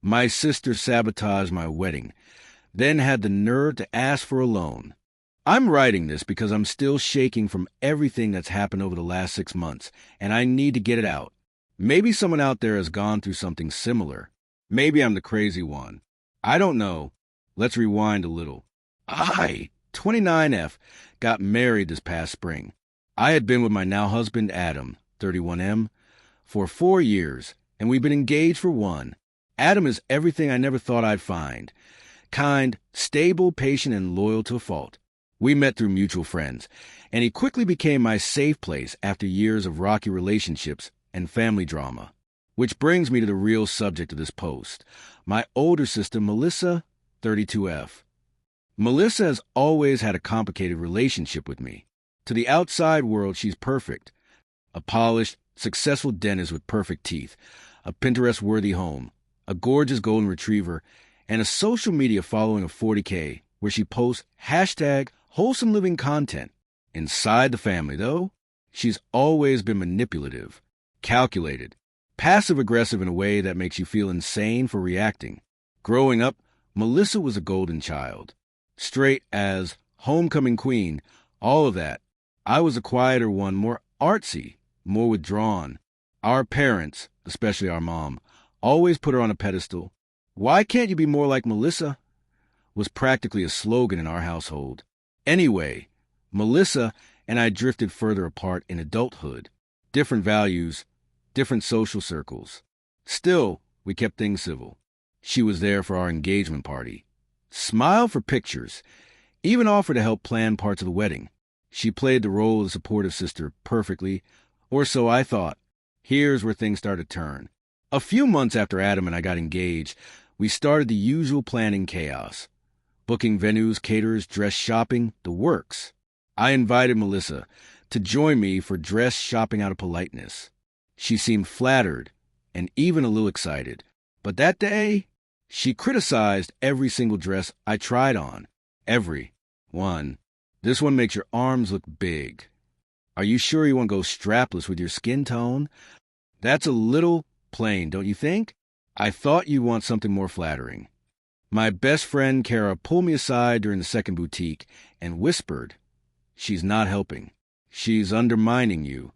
My sister sabotaged my wedding, then had the nerve to ask for a loan. I'm writing this because I'm still shaking from everything that's happened over the last 6 months, and I need to get it out. Maybe someone out there has gone through something similar. Maybe I'm the crazy one. I don't know. Let's rewind a little. 29F, got married this past spring. I had been with my now husband, Adam, 31M, for 4 years, and we've been engaged for 1. Adam is everything I never thought I'd find. Kind, stable, patient, and loyal to a fault. We met through mutual friends, and he quickly became my safe place after years of rocky relationships and family drama. Which brings me to the real subject of this post. My older sister, Melissa, 32F. Melissa has always had a complicated relationship with me. To the outside world, she's perfect. A polished, successful dentist with perfect teeth, a Pinterest-worthy home, a gorgeous golden retriever, and a social media following of 40K, where she posts #wholesome living content. Inside the family, though, she's always been manipulative, calculated, passive-aggressive in a way that makes you feel insane for reacting. Growing up, Melissa was a golden child. Straight as homecoming queen, all of that. I was a quieter one, more artsy, more withdrawn. Our parents, especially our mom, always put her on a pedestal. "Why can't you be more like Melissa?" was practically a slogan in our household. Anyway, Melissa and I drifted further apart in adulthood. Different values, different social circles. Still, we kept things civil. She was there for our engagement party. Smiled for pictures. Even offered to help plan parts of the wedding. She played the role of the supportive sister perfectly, or so I thought. Here's where things started to turn. A few months after Adam and I got engaged, we started the usual planning chaos. Booking venues, caterers, dress shopping, the works. I invited Melissa to join me for dress shopping out of politeness. She seemed flattered and even a little excited. But that day, she criticized every single dress I tried on. Every one. "This one makes your arms look big. Are you sure you want to go strapless with your skin tone? That's a little plain, don't you think? I thought you'd want something more flattering." My best friend, Kara, pulled me aside during the second boutique and whispered, "She's not helping. She's undermining you."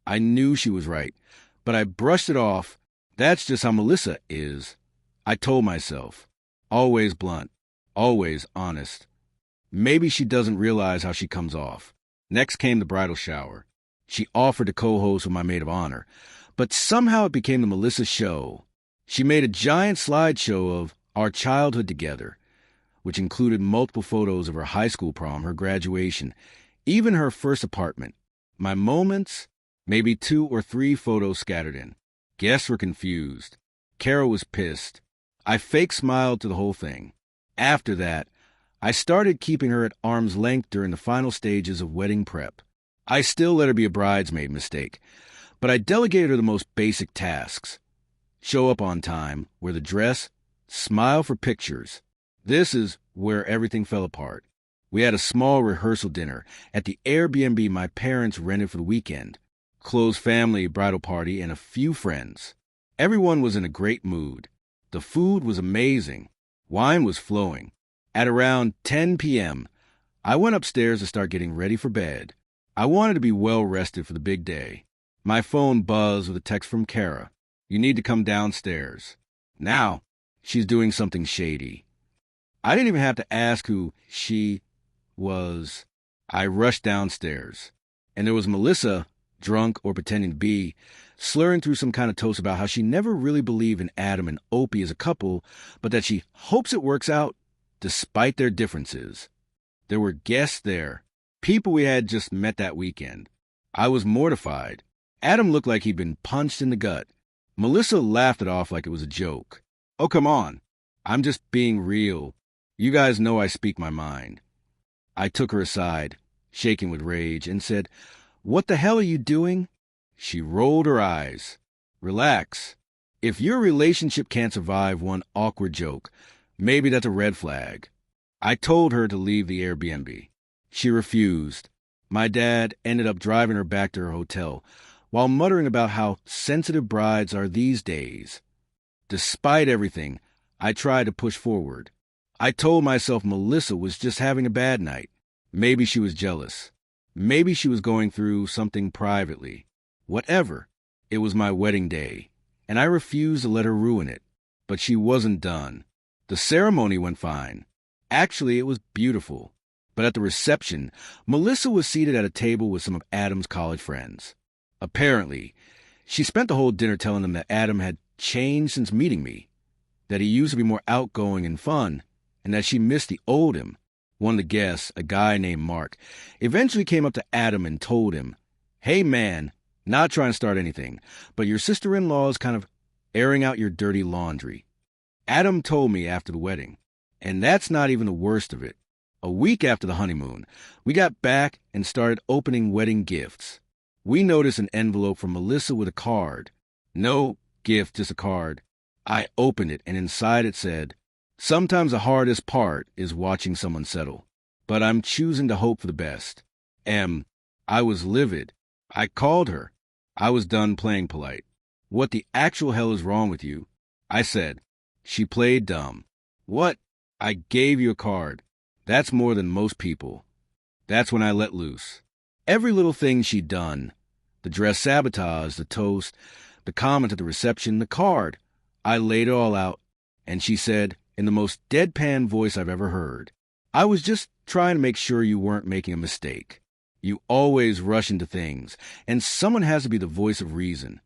I knew she was right, but I brushed it off. That's just how Melissa is. I told myself. Always blunt. Always honest. Maybe she doesn't realize how she comes off. Next came the bridal shower. She offered to co-host with my maid of honor, but somehow it became the Melissa show. She made a giant slideshow of our childhood together, which included multiple photos of her high school prom, her graduation, even her first apartment. My moments, maybe 2 or 3 photos scattered in. Guests were confused. Kara was pissed. I fake smiled to the whole thing. After that, I started keeping her at arm's length during the final stages of wedding prep. I still let her be a bridesmaid mistake, but I delegated her the most basic tasks. Show up on time, wear the dress, smile for pictures. This is where everything fell apart. We had a small rehearsal dinner at the Airbnb my parents rented for the weekend. Close family bridal party and a few friends. Everyone was in a great mood. The food was amazing. Wine was flowing. At around 10 p.m., I went upstairs to start getting ready for bed. I wanted to be well rested for the big day. My phone buzzed with a text from Kara. "You need to come downstairs." Now, she's doing something shady. I didn't even have to ask who she was. I rushed downstairs. And there was Melissa, drunk or pretending to be, slurring through some kind of toast about how she never really believed in Adam and Opie as a couple, but that she hopes it works out despite their differences. There were guests there, people we had just met that weekend. I was mortified. Adam looked like he'd been punched in the gut. Melissa laughed it off like it was a joke. "Oh, come on. I'm just being real. You guys know I speak my mind." I took her aside, shaking with rage, and said, "What the hell are you doing?" She rolled her eyes. "Relax. If your relationship can't survive one awkward joke, maybe that's a red flag." I told her to leave the Airbnb. She refused. My dad ended up driving her back to her hotel while muttering about how sensitive brides are these days. Despite everything, I tried to push forward. I told myself Melissa was just having a bad night. Maybe she was jealous. Maybe she was going through something privately. Whatever. It was my wedding day, and I refused to let her ruin it. But she wasn't done. The ceremony went fine. Actually, it was beautiful. But at the reception, Melissa was seated at a table with some of Adam's college friends. Apparently, she spent the whole dinner telling them that Adam had changed since meeting me, that he used to be more outgoing and fun, and that she missed the old him. One of the guests, a guy named Mark, eventually came up to Adam and told him, "Hey man, not trying to start anything, but your sister-in-law is kind of airing out your dirty laundry." Adam told me after the wedding, and that's not even the worst of it. A week after the honeymoon, we got back and started opening wedding gifts. We noticed an envelope from Melissa with a card. No gift, just a card. I opened it, and inside it said, "Sometimes the hardest part is watching someone settle, but I'm choosing to hope for the best." I was livid. I called her. I was done playing polite. "What the actual hell is wrong with you?" I said. She played dumb. "What? I gave you a card. That's more than most people." That's when I let loose. Every little thing she'd done, the dress sabotage, the toast, the comment at the reception, the card, I laid it all out, and she said, in the most deadpan voice I've ever heard, "I was just trying to make sure you weren't making a mistake. You always rush into things, and someone has to be the voice of reason."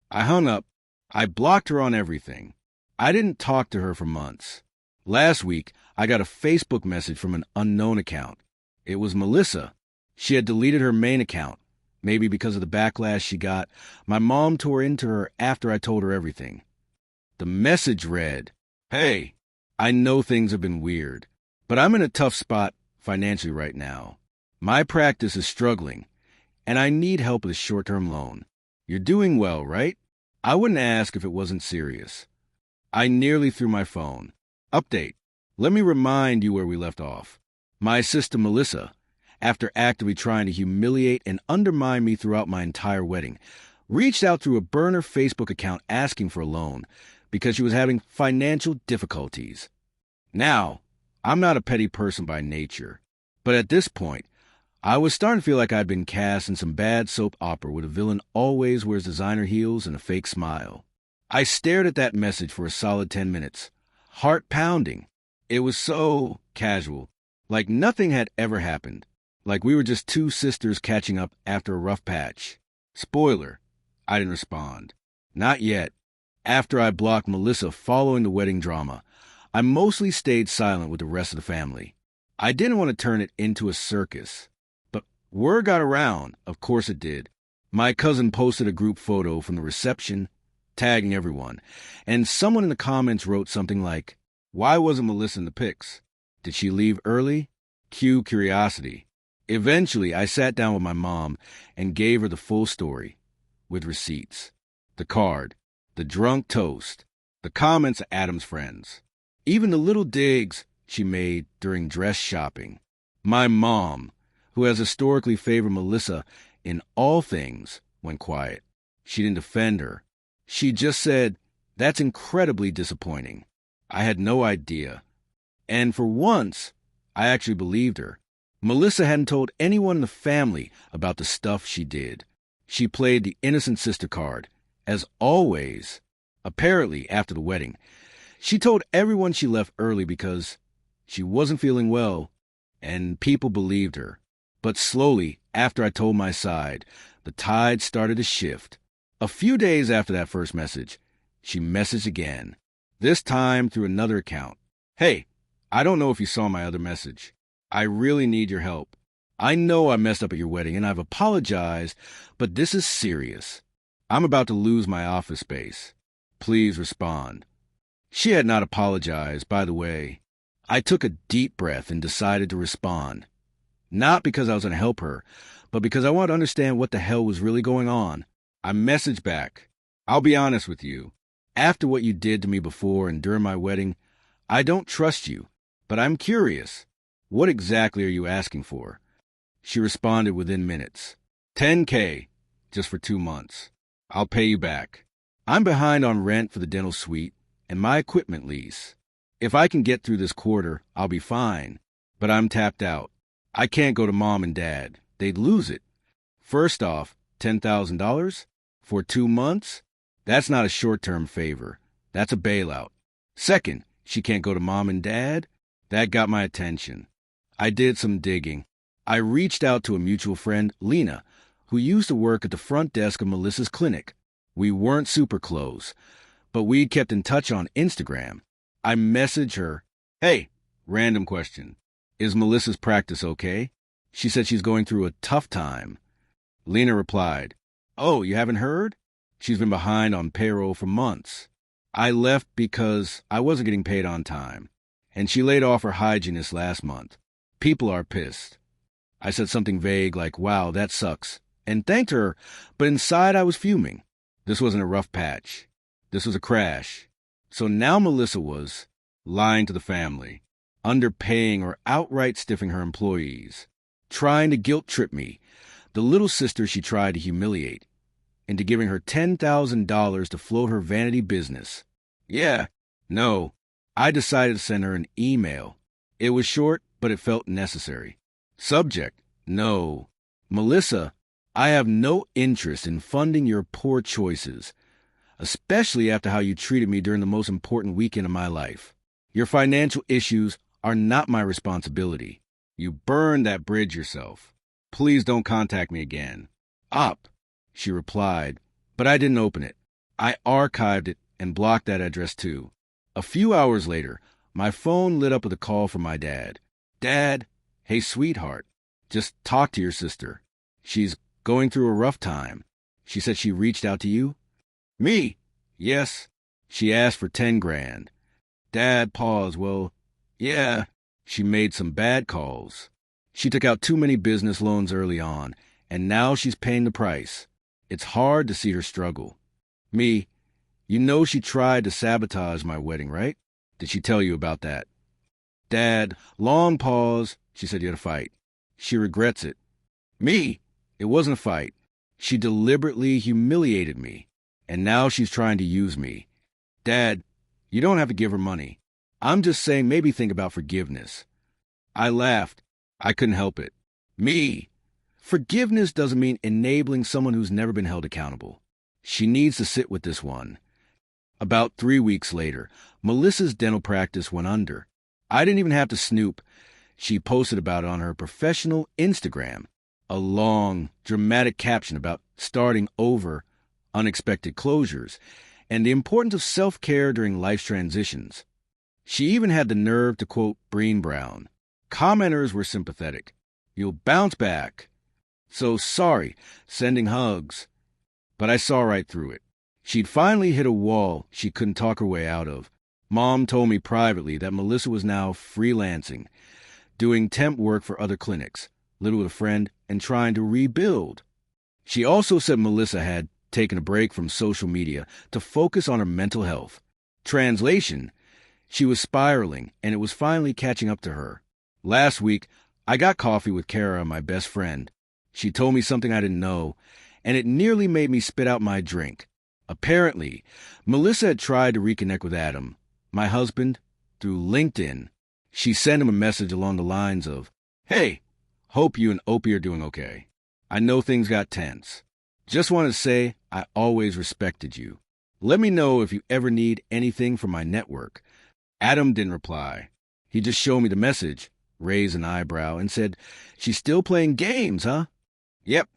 I hung up. I blocked her on everything. I didn't talk to her for months. Last week, I got a Facebook message from an unknown account. It was Melissa. She had deleted her main account, maybe because of the backlash she got. My mom tore into her after I told her everything. The message read, "Hey, I know things have been weird, but I'm in a tough spot financially right now. My practice is struggling, and I need help with a short-term loan. You're doing well, right?" I wouldn't ask if it wasn't serious. I nearly threw my phone. Update. Let me remind you where we left off. My sister Melissa, after actively trying to humiliate and undermine me throughout my entire wedding, reached out through a burner Facebook account asking for a loan because she was having financial difficulties. Now, I'm not a petty person by nature, but at this point, I was starting to feel like I'd been cast in some bad soap opera where the villain always wears designer heels and a fake smile. I stared at that message for a solid 10 minutes, heart pounding. It was so casual, like nothing had ever happened, like we were just two sisters catching up after a rough patch. Spoiler, I didn't respond. Not yet. After I blocked Melissa following the wedding drama, I mostly stayed silent with the rest of the family. I didn't want to turn it into a circus. But word got around, of course it did. My cousin posted a group photo from the reception, tagging everyone, and someone in the comments wrote something like, "Why wasn't Melissa in the pics? Did she leave early?" Cue curiosity. Eventually, I sat down with my mom and gave her the full story, with receipts, the card, the drunk toast, the comments of Adam's friends, even the little digs she made during dress shopping. My mom, who has historically favored Melissa in all things, went quiet. She didn't defend her. She just said, "That's incredibly disappointing." I had no idea. And for once, I actually believed her. Melissa hadn't told anyone in the family about the stuff she did. She played the innocent sister card, as always. Apparently, after the wedding, she told everyone she left early because she wasn't feeling well, and people believed her. But slowly, after I told my side, the tide started to shift. A few days after that first message, she messaged again, this time through another account. "Hey, I don't know if you saw my other message. I really need your help. I know I messed up at your wedding and I've apologized, but this is serious. I'm about to lose my office space. Please respond." She had not apologized, by the way. I took a deep breath and decided to respond. Not because I was going to help her, but because I wanted to understand what the hell was really going on. I messaged back, "I'll be honest with you. After what you did to me before and during my wedding, I don't trust you, but I'm curious. What exactly are you asking for?" She responded within minutes. $10K, just for 2 months. I'll pay you back. I'm behind on rent for the dental suite, and my equipment lease. If I can get through this quarter, I'll be fine. But I'm tapped out. I can't go to Mom and Dad. They'd lose it. First off, $10,000? For 2 months? That's not a short-term favor. That's a bailout. Second, she can't go to Mom and Dad? That got my attention. I did some digging. I reached out to a mutual friend, Lena, who used to work at the front desk of Melissa's clinic. We weren't super close, but we'd kept in touch on Instagram. I messaged her, "Hey, random question. Is Melissa's practice okay?" She said she's going through a tough time. Lena replied, "Oh, you haven't heard? She's been behind on payroll for months. I left because I wasn't getting paid on time, and she laid off her hygienist last month. People are pissed." I said something vague like, "Wow, that sucks," and thanked her, but inside I was fuming. This wasn't a rough patch. This was a crash. So now Melissa was lying to the family, underpaying or outright stiffing her employees, trying to guilt-trip me, the little sister she tried to humiliate, into giving her $10,000 to float her vanity business. No, I decided to send her an email. It was short, but it felt necessary. Subject: no. Melissa, I have no interest in funding your poor choices, especially after how you treated me during the most important weekend of my life. Your financial issues are not my responsibility. You burned that bridge yourself. Please don't contact me again. Op, she replied, but I didn't open it. I archived it and blocked that address too. A few hours later, my phone lit up with a call from my dad. "Dad, hey, sweetheart, just talk to your sister. She's going through a rough time. She said she reached out to you." "Me? Yes. She asked for 10 grand. Dad paused. "Well, yeah, she made some bad calls. She took out too many business loans early on, and now she's paying the price. It's hard to see her struggle." "Me, you know she tried to sabotage my wedding, right? Did she tell you about that?" "Dad," long pause. "She said you had a fight. She regrets it." "Me, it wasn't a fight. She deliberately humiliated me, and now she's trying to use me." "Dad, you don't have to give her money. I'm just saying maybe think about forgiveness." I laughed. I couldn't help it. "Me, forgiveness doesn't mean enabling someone who's never been held accountable. She needs to sit with this one." About 3 weeks later, Melissa's dental practice went under. I didn't even have to snoop. She posted about it on her professional Instagram, a long, dramatic caption about starting over, unexpected closures, and the importance of self-care during life's transitions. She even had the nerve to quote Brené Brown. Commenters were sympathetic. "You'll bounce back." "So sorry," sending hugs. But I saw right through it. She'd finally hit a wall she couldn't talk her way out of. Mom told me privately that Melissa was now freelancing, doing temp work for other clinics, living with a friend, and trying to rebuild. She also said Melissa had taken a break from social media to focus on her mental health. Translation: she was spiraling, and it was finally catching up to her. Last week, I got coffee with Kara, my best friend. She told me something I didn't know, and it nearly made me spit out my drink. Apparently, Melissa had tried to reconnect with Adam, my husband, through LinkedIn. She sent him a message along the lines of, "Hey, hope you and Opie are doing okay. I know things got tense. Just wanted to say I always respected you. Let me know if you ever need anything from my network." Adam didn't reply. He just showed me the message, raised an eyebrow, and said, "She's still playing games, huh?" Yep.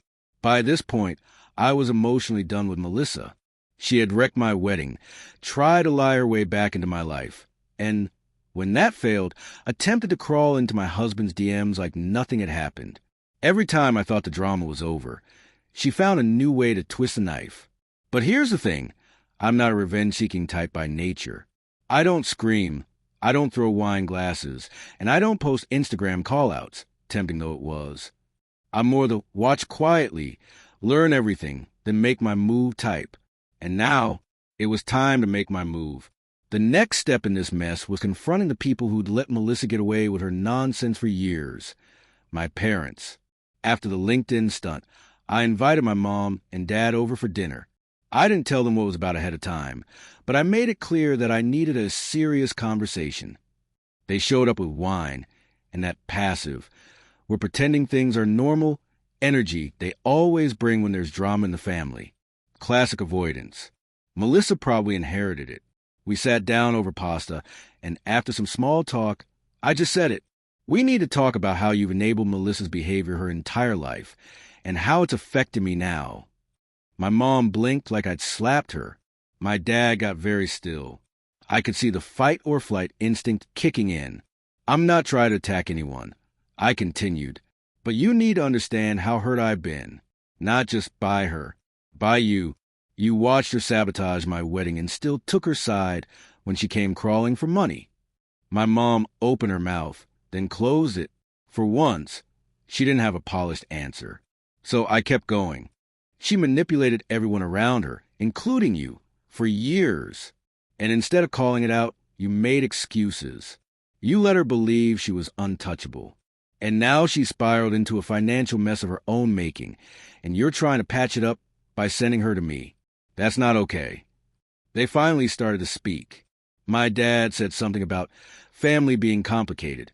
By this point, I was emotionally done with Melissa. She had wrecked my wedding, tried to lie her way back into my life, and when that failed, attempted to crawl into my husband's DMs like nothing had happened. Every time I thought the drama was over, she found a new way to twist the knife. But here's the thing. I'm not a revenge-seeking type by nature. I don't scream, I don't throw wine glasses, and I don't post Instagram call-outs, tempting though it was. I'm more the watch quietly, learn everything, then make my move type. And now, it was time to make my move. The next step in this mess was confronting the people who'd let Melissa get away with her nonsense for years. My parents. After the LinkedIn stunt, I invited my mom and dad over for dinner. I didn't tell them what was about ahead of time, but I made it clear that I needed a serious conversation. They showed up with wine, and that passive, we're pretending things are normal, energy they always bring when there's drama in the family. Classic avoidance. Melissa probably inherited it. We sat down over pasta, and after some small talk, I just said it. We need to talk about how you've enabled Melissa's behavior her entire life, and how it's affected me now. My mom blinked like I'd slapped her. My dad got very still. I could see the fight or flight instinct kicking in. I'm not trying to attack anyone. I continued. But you need to understand how hurt I've been. Not just by her. By you. You watched her sabotage my wedding and still took her side when she came crawling for money. My mom opened her mouth, then closed it. For once, she didn't have a polished answer. So I kept going. She manipulated everyone around her, including you, for years. And instead of calling it out, you made excuses. You let her believe she was untouchable. And now she spiraled into a financial mess of her own making, and you're trying to patch it up by sending her to me. That's not okay. They finally started to speak. My dad said something about family being complicated.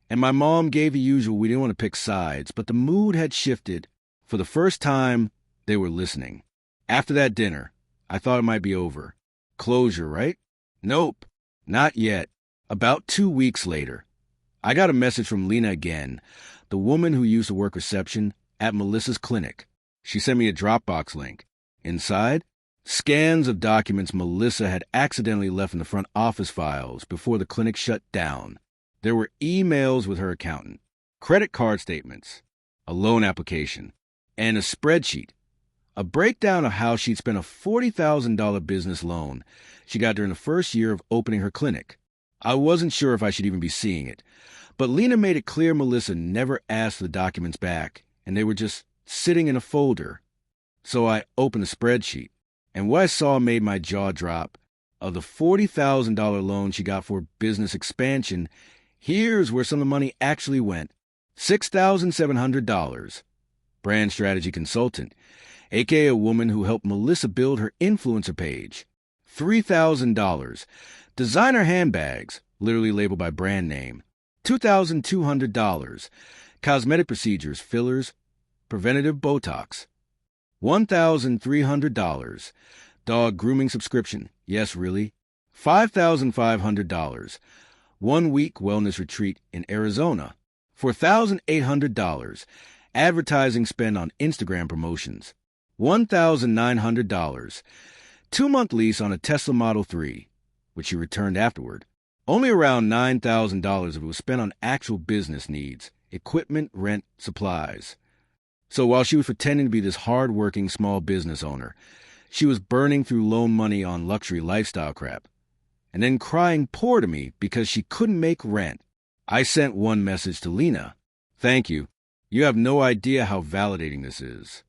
And my mom gave the usual we didn't want to pick sides, but the mood had shifted. For the first time, they were listening. After that dinner, I thought it might be over. Closure, right? Nope, not yet. About 2 weeks later, I got a message from Lena again, the woman who used to work reception at Melissa's clinic. She sent me a Dropbox link. Inside, scans of documents Melissa had accidentally left in the front office files before the clinic shut down. There were emails with her accountant, credit card statements, a loan application, and a spreadsheet. A breakdown of how she'd spent a $40,000 business loan she got during the first year of opening her clinic. I wasn't sure if I should even be seeing it, but Lena made it clear Melissa never asked for the documents back, and they were just sitting in a folder. So I opened the spreadsheet, and what I saw made my jaw drop. Of the $40,000 loan she got for business expansion, here's where some of the money actually went. $6,700. Brand strategy consultant, aka a woman who helped Melissa build her influencer page. $3,000. Designer handbags, literally labeled by brand name. $2,200. Cosmetic procedures, fillers, preventative Botox. $1,300. Dog grooming subscription. Yes, really. $5,500. 1 week wellness retreat in Arizona. $4,800. Advertising spend on Instagram promotions. $1,900. 2-month lease on a Tesla Model 3, which she returned afterward. Only around $9,000 of it was spent on actual business needs, equipment, rent, supplies. So while she was pretending to be this hard-working small business owner, she was burning through loan money on luxury lifestyle crap, and then crying poor to me because she couldn't make rent. I sent one message to Lena. Thank you. You have no idea how validating this is.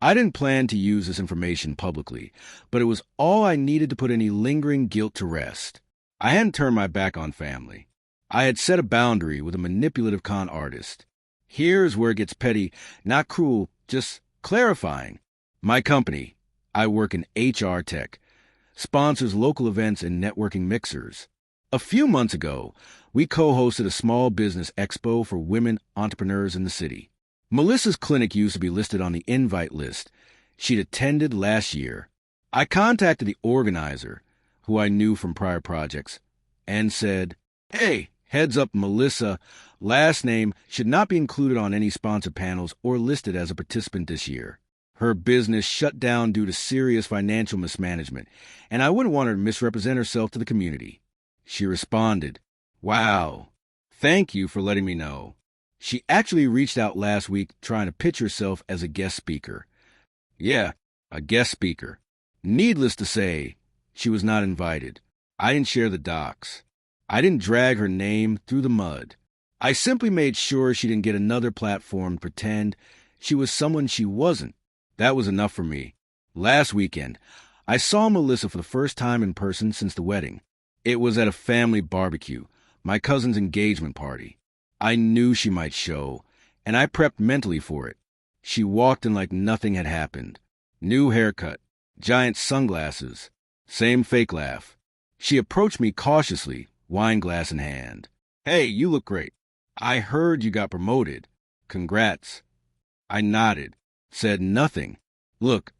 I didn't plan to use this information publicly, but it was all I needed to put any lingering guilt to rest. I hadn't turned my back on family. I had set a boundary with a manipulative con artist. Here's where it gets petty, not cruel, just clarifying. My company, I work in HR tech, sponsors local events and networking mixers. A few months ago, we co-hosted a small business expo for women entrepreneurs in the city. Melissa's clinic used to be listed on the invite list she'd attended last year. I contacted the organizer, who I knew from prior projects, and said, "Hey, heads up, Melissa, last name should not be included on any sponsored panels or listed as a participant this year. Her business shut down due to serious financial mismanagement, and I wouldn't want her to misrepresent herself to the community." She responded, "Wow, thank you for letting me know." She actually reached out last week trying to pitch herself as a guest speaker. Yeah, a guest speaker. Needless to say, she was not invited. I didn't share the docs. I didn't drag her name through the mud. I simply made sure she didn't get another platform to pretend she was someone she wasn't. That was enough for me. Last weekend, I saw Melissa for the first time in person since the wedding. It was at a family barbecue, my cousin's engagement party. I knew she might show, and I prepped mentally for it. She walked in like nothing had happened. New haircut, giant sunglasses, same fake laugh. She approached me cautiously, wine glass in hand. "Hey, you look great. I heard you got promoted. Congrats." I nodded, said nothing. "Look,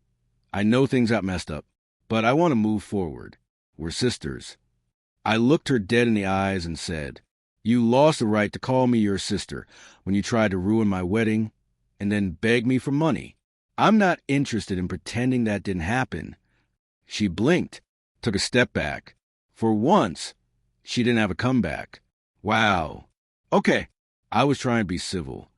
I know things got messed up, but I want to move forward. We're sisters." I looked her dead in the eyes and said, "You lost the right to call me your sister when you tried to ruin my wedding and then beg me for money. I'm not interested in pretending that didn't happen." She blinked, took a step back. For once, she didn't have a comeback. Wow. Okay, I was trying to be civil.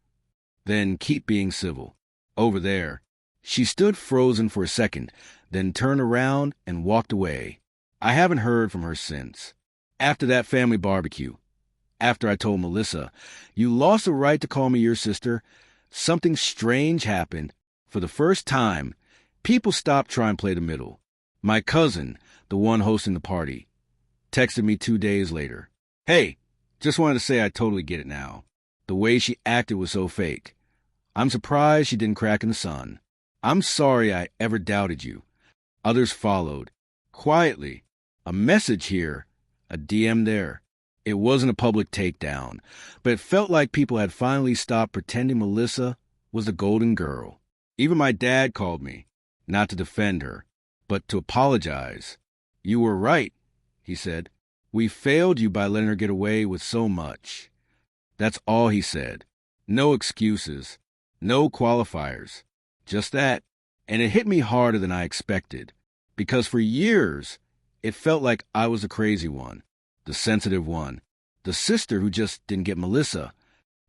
Then keep being civil. Over there. She stood frozen for a second, then turned around and walked away. I haven't heard from her since. After that family barbecue, after I told Melissa, "You lost the right to call me your sister," something strange happened. For the first time, people stopped trying to play the middle. My cousin, the one hosting the party, texted me 2 days later. "Hey, just wanted to say I totally get it now. The way she acted was so fake. I'm surprised she didn't crack in the sun. I'm sorry I ever doubted you." Others followed. Quietly. A message here, a DM there. It wasn't a public takedown, but it felt like people had finally stopped pretending Melissa was the golden girl. Even my dad called me, not to defend her, but to apologize. "You were right," he said. "We failed you by letting her get away with so much." That's all he said. No excuses, no qualifiers, just that. And it hit me harder than I expected, because for years, it felt like I was the crazy one, the sensitive one, the sister who just didn't get Melissa.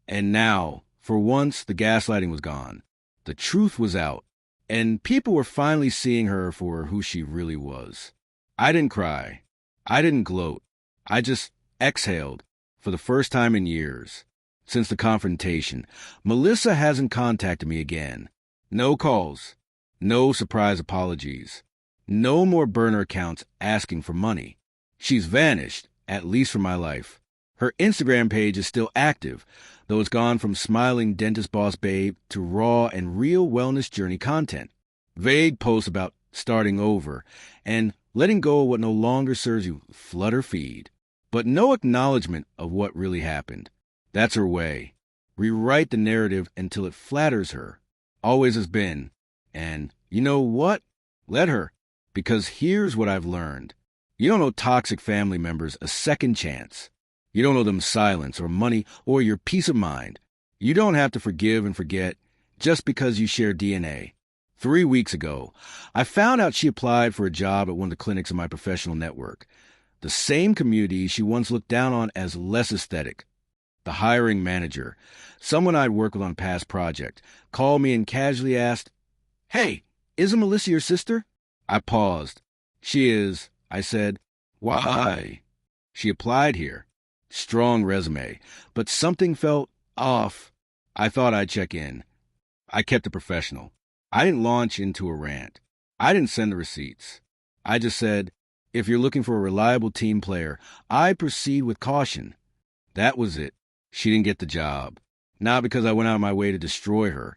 And now, for once, the gaslighting was gone. The truth was out, and people were finally seeing her for who she really was. I didn't cry. I didn't gloat. I just exhaled for the first time in years. Since the confrontation, Melissa hasn't contacted me again. No calls. No surprise apologies. No more burner accounts asking for money. She's vanished, at least from my life. Her Instagram page is still active, though it's gone from smiling dentist boss babe to raw and real wellness journey content. Vague posts about starting over and letting go of what no longer serves you flood her feed. But no acknowledgement of what really happened. That's her way. Rewrite the narrative until it flatters her. Always has been. And you know what? Let her. Because here's what I've learned. You don't owe toxic family members a second chance. You don't owe them silence or money or your peace of mind. You don't have to forgive and forget just because you share DNA. 3 weeks ago, I found out she applied for a job at one of the clinics in my professional network. The same community she once looked down on as less aesthetic. The hiring manager, someone I'd worked with on a past project, called me and casually asked, "Hey, isn't Melissa your sister?" I paused. "She is," I said. "Why?" "She applied here. Strong resume, but something felt off. I thought I'd check in." I kept it professional. I didn't launch into a rant. I didn't send the receipts. I just said, "If you're looking for a reliable team player, I proceed with caution." That was it. She didn't get the job. Not because I went out of my way to destroy her,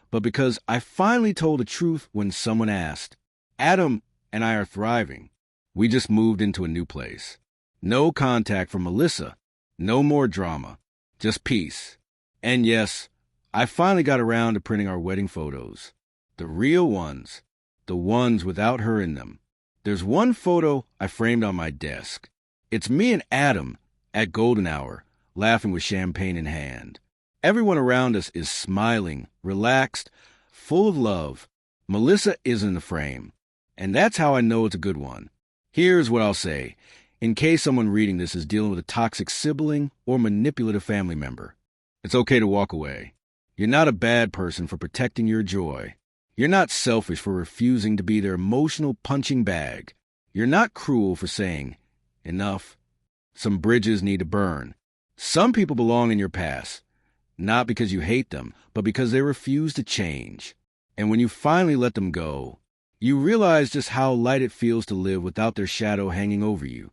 but because I finally told the truth when someone asked. Adam and I are thriving. We just moved into a new place. No contact from Melissa. No more drama. Just peace. And yes, I finally got around to printing our wedding photos. The real ones. The ones without her in them. There's one photo I framed on my desk. It's me and Adam at golden hour, laughing with champagne in hand. Everyone around us is smiling, relaxed, full of love. Melissa is in the frame. And that's how I know it's a good one. Here's what I'll say, in case someone reading this is dealing with a toxic sibling or manipulative family member. It's okay to walk away. You're not a bad person for protecting your joy. You're not selfish for refusing to be their emotional punching bag. You're not cruel for saying, "Enough. Some bridges need to burn." Some people belong in your past, not because you hate them, but because they refuse to change. And when you finally let them go, you realize just how light it feels to live without their shadow hanging over you.